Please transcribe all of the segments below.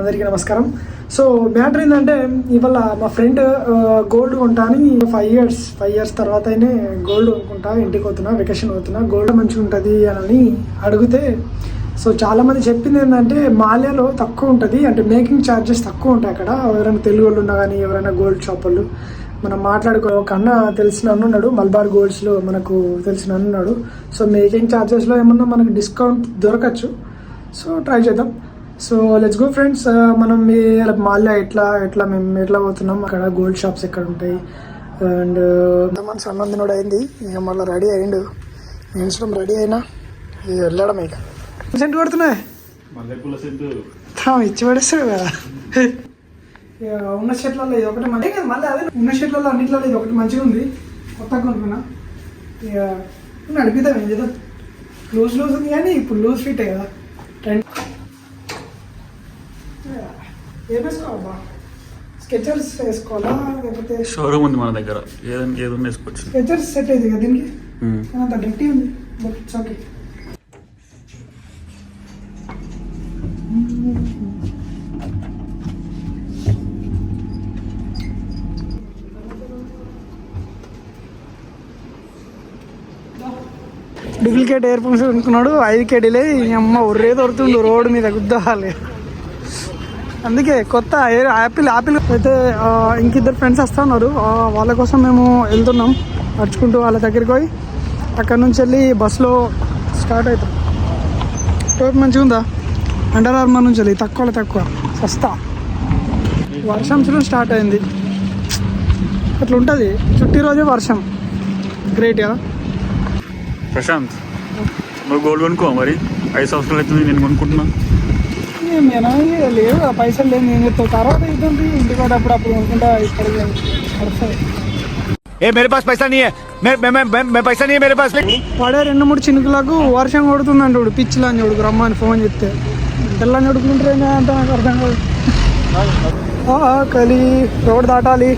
అందరికీ నమస్కారం. So matter ఏంటంటే ఇవాళ మా ఫ్రెండ్ గోల్డ్ కొంటా అని 5 ఇయర్స్ తర్వాత అయినా గోల్డ్ కొనుక్కుంటా, ఇంటికి పోతున్నా, వెకేషన్ పోతున్నా, గోల్డ్ మంచిగా ఉంటుంది అని అడిగితే సో చాలామంది చెప్పింది ఏంటంటే మాల్యాలో తక్కువ ఉంటుంది, అంటే మేకింగ్ ఛార్జెస్ తక్కువ ఉంటాయి అక్కడ. ఎవరైనా తెలుగు వాళ్ళు ఉన్నా కానీ ఎవరైనా గోల్డ్ షాప్ వాళ్ళు మనం మాట్లాడుకో, ఒక అన్న తెలిసిన అన్న ఉన్నాడు మల్బార్ గోల్డ్స్లో, మనకు తెలిసిన అన్న ఉన్నాడు. సో మేకింగ్ ఛార్జెస్లో ఏమన్నా మనకు డిస్కౌంట్ దొరకచ్చు. సో ట్రై చేద్దాం. So let's go friends. మనం మాల్యా మేము ఎట్లా పోతున్నాం, అక్కడ గోల్డ్ షాప్స్ ఎక్కడ ఉంటాయి, అండ్ మన సన్నందినోడు అయింది, ఇక మళ్ళీ రెడీ అయ్యిండు. నేను రెడీ అయినా ఇక వెళ్ళడం. ఇక సెంట్ కొడుతున్నాయి ఇచ్చి పడేస్తాడు కదా. ఇక ఉన్న షర్ట్లలో ఇది ఒకటి మంచిగా కదా, మళ్ళీ అదే ఉన్న షర్ట్లలో అన్నింటిలో ఇది ఒకటి మంచిగా ఉంది, కొత్తగా కొనుక్కున్నా. ఇక నడిపిద్దాం, ఏం చేద్దాం. లూజ్ ఉంది కానీ ఇప్పుడు లూజ్ ఫిట్ కదా. ఏం వేసుకోవాలా, స్కెచర్స్ వేసుకోవాలా లేకపోతే షోరూమ్ ఉంది మన దగ్గర, ఏదైనా వేసుకోవచ్చు. స్కెచర్స్ సెట్ అయింది కదా దీనికి, అంత గట్టి ఉంది, but it's okay. Duplicate ear phones కొనుక్కున్నాడు, 5K డిలే. అమ్మ ఒర్రే దొరుకుతుండు రోడ్డు మీద గుద్దాలి. అందుకే కొత్త యాపిల్ అయితే ఇంకిద్దరు ఫ్రెండ్స్ వస్తున్నారు, వాళ్ళ కోసం మేము వెళ్తున్నాం నడుచుకుంటూ. వాళ్ళ దగ్గరికి పోయి అక్కడ నుంచి వెళ్ళి బస్సులో స్టార్ట్ అవుతాం. టోప్ మంచిగా ఉందా, అండర్ ఆర్మర్ నుంచి వెళ్ళి తక్కువ సస్తా. వర్షం స్టార్ట్ అయింది, అట్లా ఉంటుంది చుట్టి రోజే వర్షం. గ్రేట్ కదా. ప్రశాంత్, నువ్వు గోల్డ్ కొనుక్కో మరి. 5 సంవత్సరాలు అవుతుంది నేను కొనుక్కుంటున్నా. లేవు పైసలు లేదు, నేను చెప్తాను తర్వాత అవుతుంది. ఇంటికాడ అప్పుడు కొనుక్కుంటా. ఇక్కడ मेरे पास पैसा नहीं है, मैं पैसा नहीं है मेरे पास. వాడే 2-3 చినుకులకు వర్షం కొడుతుందండి. వాడు పిచ్చిలా అని చూడుకు రమ్మని ఫోన్ చెప్తే తెల్లని చూడుకుంటారు అంటే నాకు అర్థం కాదు. కలి రోడ్ దాటాలి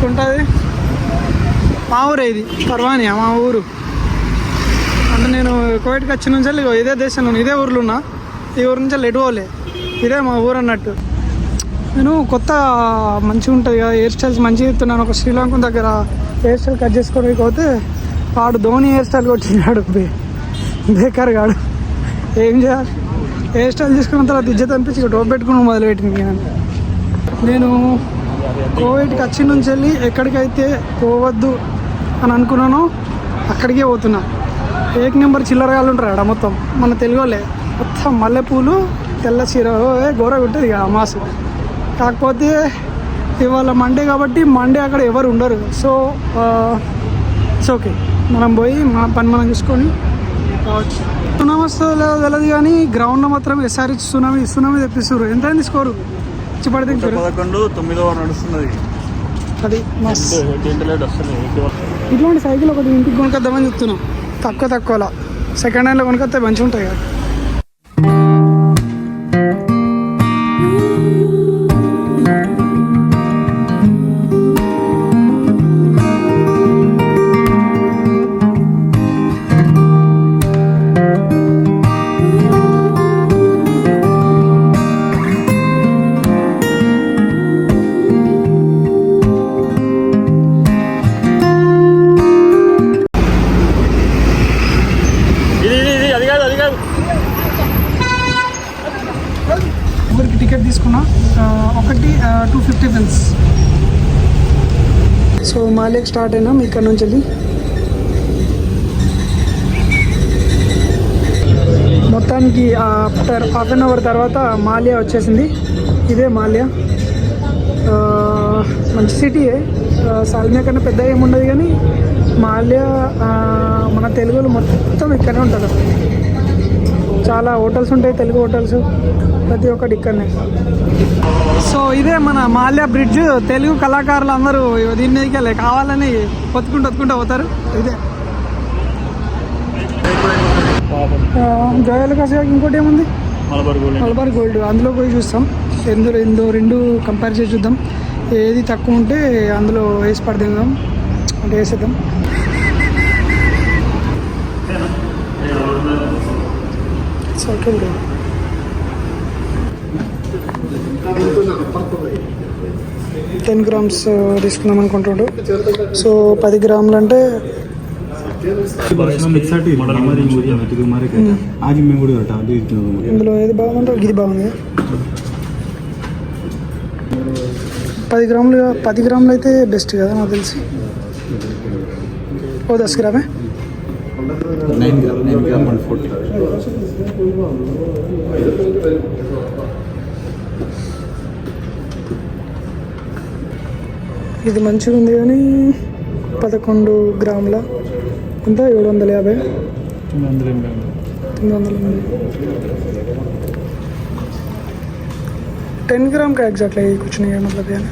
ఉంటుంది. మా ఊరే ఇది, పర్వానియా మా ఊరు. అంటే నేను కోవిడ్కి వచ్చిన నుంచి ఇదే దేశంలో ఇదే ఊర్లో ఉన్నా. ఈ ఊరు నుంచి ఎటు పోలే, ఇదే మా ఊరు అన్నట్టు. నేను కొత్త మంచిగా ఉంటుంది కదా, హెయిర్ స్టైల్స్ మంచిగా చెప్తున్నాను. ఒక శ్రీలంక దగ్గర హెయిర్ స్టైల్ కట్ చేసుకోవడానికి పోతే వాడు ధోని హెయిర్ స్టైల్ కొట్టినాడు, బేకార్ గాడు. ఏం చేయాలి, హెయిర్ స్టైల్ చేసుకున్న తర్వాత ఇజ్జత్ అనిపించి టోప్ పెట్టుకుని మొదలుపెట్టింది. నేను కోవిడ్కి వచ్చిన నుంచి వెళ్ళి ఎక్కడికైతే పోవద్దు అని అనుకున్నానో అక్కడికే పోతున్నా. 1 నెంబర్ చిల్లరగాళ్ళు ఉంటారు అక్కడ మొత్తం, మన తెలుగు వాళ్ళే. మొత్తం మల్లెపూలు, తెల్ల చీర, ఘోరగా ఉంటుంది ఇక మాసు. కాకపోతే ఇవాళ మండే కాబట్టి మండే అక్కడ ఎవరు ఉండరు. సో ఇట్స్ ఓకే, మనం పోయి మన పని మనం చూసుకొని రావచ్చు. సునామీ వస్తుందో లేదో తెలియదు కానీ గ్రౌండ్లో మాత్రం SRH సునామీ తెప్పిస్తారు. ఎంత అయింది స్కోరు? ఇచ్చిపడితే 11-9 నడుస్తున్నది. అది మస్తు. ఇట్లాంటి సైకిల్ ఒకటి ఇంటికి కొనుక్కొద్దామని చెప్తున్నాం, తక్కువలా సెకండ్ హ్యాండ్లో కొనుక్కొస్తే మంచిగా ఉంటాయి కదా. టికెట్ తీసుకున్నా, ఒకటి 250 పెన్స్. సో మాల్యాకి స్టార్ట్ అయినాం ఇక్కడ నుంచి వెళ్ళి. మొత్తానికి ఆఫ్టర్ హాఫ్ అన్ అవర్ తర్వాత మాల్యా వచ్చేసింది. ఇదే మాల్యా, మంచి సిటీయే. సాల్మియా కన్నా పెద్ద ఏముండదు కానీ మాల్యా మన తెలుగులో మొత్తం ఇక్కడనే ఉంటుంది. చాలా హోటల్స్ ఉంటాయి, తెలుగు హోటల్స్, ప్రతి ఒక్కటి ఇక్కడనే. సో ఇదే మన మాల్యా బ్రిడ్జ్. తెలుగు కళాకారులు అందరూ దీని మీదకి వెళ్ళి కావాలని ఒత్తుకుంటూ పోతారు. ఇదే జోయల్ కాసేపు ఇంకోటి ఏముంది, మలబార్ గోల్డ్. అందులో పోయి చూస్తాం, రెండు కంపేర్ చేసి చూద్దాం. ఏది తక్కువ ఉంటే అందులో వేసి పడదాం అంటే వేసేద్దాం. సైకిల్ 10 grams తీసుకుందాం అనుకుంటాడు. సో 10 గ్రాములు అంటే ఇందులో ఏది బాగుందంటే ఇది బాగుంది. 10 గ్రాములు అయితే బెస్ట్ కదా నాకు తెలిసి. ఓ 10 గ్రామే 9 gram 140. ఇది మంచిగా ఉంది కానీ 11 గ్రాముల ఎంత 750 900 10 ग्राम का एग्जैक्टली कुछ नहीं है मतलब यार.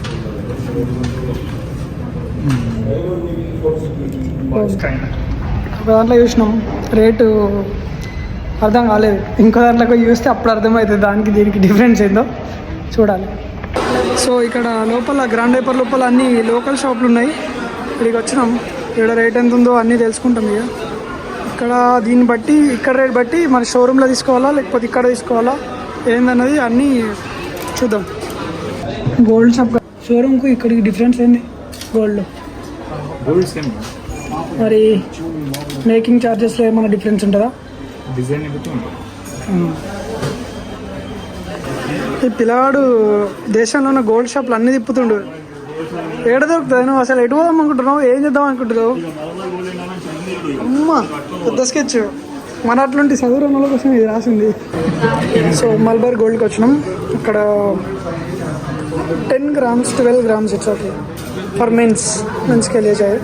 ఒక దాంట్లో చూసినాం రేటు అర్థం కాలేదు, ఇంకో దాంట్లో చూస్తే అప్పుడు అర్థమవుతుంది దానికి దీనికి డిఫరెన్స్ ఏందో చూడాలి. సో ఇక్కడ లోపల గ్రాండ్ హైపర్ లోపల అన్ని లోకల్ షాపులు ఉన్నాయి. ఇక్కడికి వచ్చినాం, ఇక్కడ రేట్ ఎంత ఉందో అన్నీ తెలుసుకుంటాం. ఇక ఇక్కడ దీన్ని బట్టి ఇక్కడ రేట్ బట్టి మన షోరూంలో తీసుకోవాలా లేకపోతే ఇక్కడ తీసుకోవాలా ఏందన్నది అన్నీ చూద్దాం. గోల్డ్ షాప్ షోరూమ్కు ఇక్కడికి డిఫరెన్స్ ఏంది గోల్డ్లో? మరి మేకింగ్ ఛార్జెస్లో ఏమైనా డిఫరెన్స్ ఉంటుందా? డిజైన్ ఈ పిల్లవాడు దేశంలో ఉన్న గోల్డ్ షాప్లు అన్నీ తిప్పుతుండు. ఏడ దొరుకుతుంది? నువ్వు అసలు ఎటు పోదాం అనుకుంటున్నావు, ఏం చేద్దాం అనుకుంటున్నావు? అమ్మ పెద్ద స్కెచ్. మన అట్లాంటి చదువు వాళ్ళ కోసం ఇది రాసింది. సో మల్బార్ గోల్డ్కి వచ్చినాం. అక్కడ 10 grams 12 grams it's okay for మెన్స్కి వెళ్ళేసాయి.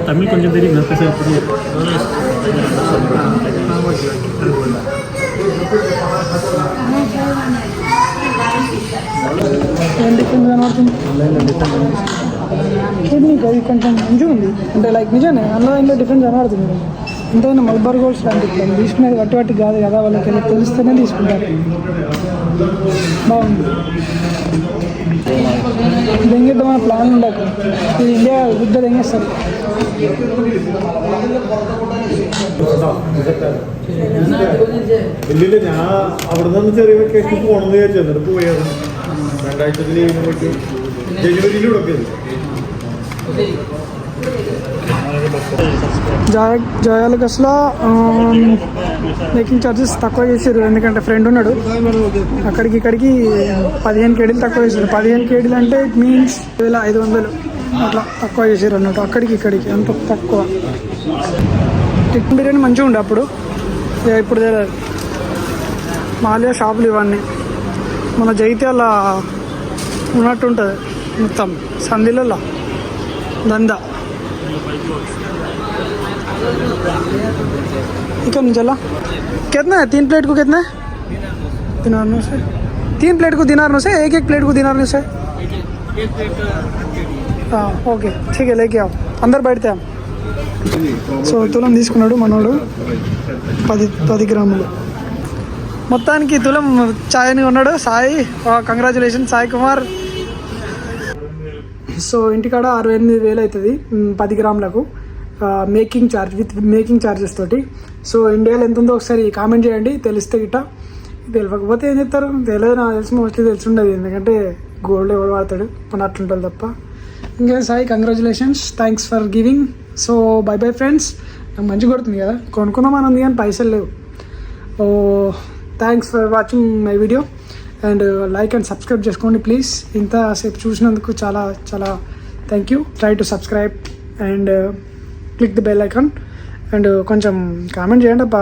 తమిళ్ కొంచెం తెలియదు. ఏం డిఫరెన్స్ కనబడుతుంది? నీకు అది కొంచెం మంచిగా ఉంది అంటే లైక్ నిజమే అందులో ఇంట్లో డిఫరెన్స్ కనబడుతుంది. ఎంతైనా మల్బార్ గోల్డ్స్ లాంటి తీసుకునేది వట్టి కాదు కదా, వాళ్ళకి తెలిస్తేనే తీసుకుంటారు. బాగుంది. దెంగేద్దాం మన ప్లాన్ ఉండకు, ఇది ఇండియా బుద్ధ దెంగేస్తారు. ഡൽഹിയിൽ ഞാൻ അവിടെ നിന്ന് ചെറിയ വെക്കേഷൻ പോകണമെന്ന് വിചാരിച്ചു. എന്നിട്ട് പോയായിരുന്നു 2000 ലീവിന് പോയിട്ട് ജനുവരിയിലൂടെ ഒക്കെ. జయాలకస్లో మేకింగ్ ఛార్జెస్ తక్కువ చేసారు, ఎందుకంటే ఫ్రెండ్ ఉన్నాడు అక్కడికి ఇక్కడికి 15 KD తక్కువ చేశారు. 15 KD అంటే ఇట్ మీన్స్ 1500 అట్లా తక్కువ చేసారు అన్నట్టు. అక్కడికి ఇక్కడికి అంత తక్కువ. చికెన్ బిర్యానీ మంచిగా ఉండే అప్పుడు, ఇప్పుడు తెలియదు. మాలియా షాపులు ఇవన్నీ మన జైత్యాల ఉన్నట్టు ఉంటుంది మొత్తం సందిలలో దందా. इधर नहीं चला. कितना है 3 प्लेट को? कितना है? दिनार से 3 प्लेट को दिनार से, एक प्लेट को दिनार से. हाँ ओके ठीक है, लेके आओ, अंदर बैठते हैं हम. సో తులం తీసుకున్నాడు మనోడు 10 గ్రాములు. మొత్తానికి తులం ఛాయ్ని ఉన్నాడు సాయి. కంగ్రాచులేషన్ సాయి కుమార్. సో ఇంటికాడ 68,000 అవుతుంది 10 గ్రాములకు making charge with making charges తోటి. సో ఇండియాలో ఎంత ఉందో ఒకసారి కామెంట్ చేయండి, తెలిస్తే గిట్ట. తెలియకపోతే ఏం చెప్తారు, తెలియదు. నాకు తెలిసి మోస్ట్లీ తెలిసి ఉండదు, ఎందుకంటే గోల్డ్ ఎవరు వాడతాడు మన అట్లుంటుంది తప్ప. ఇంకా Sai congratulations, thanks for giving. So bye bye friends. నాకు మంచి కొడుతుంది కదా, కొనుక్కుందామని ఉంది కానీ పైసలు లేవు. Oh thanks for watching my video and like and subscribe చేసుకోండి ప్లీజ్. ఇంతసేపు చూసినందుకు చాలా చాలా thank you. Try to subscribe and click the bell icon and కొంచెం కామెంట్ చేయండి అబ్బా.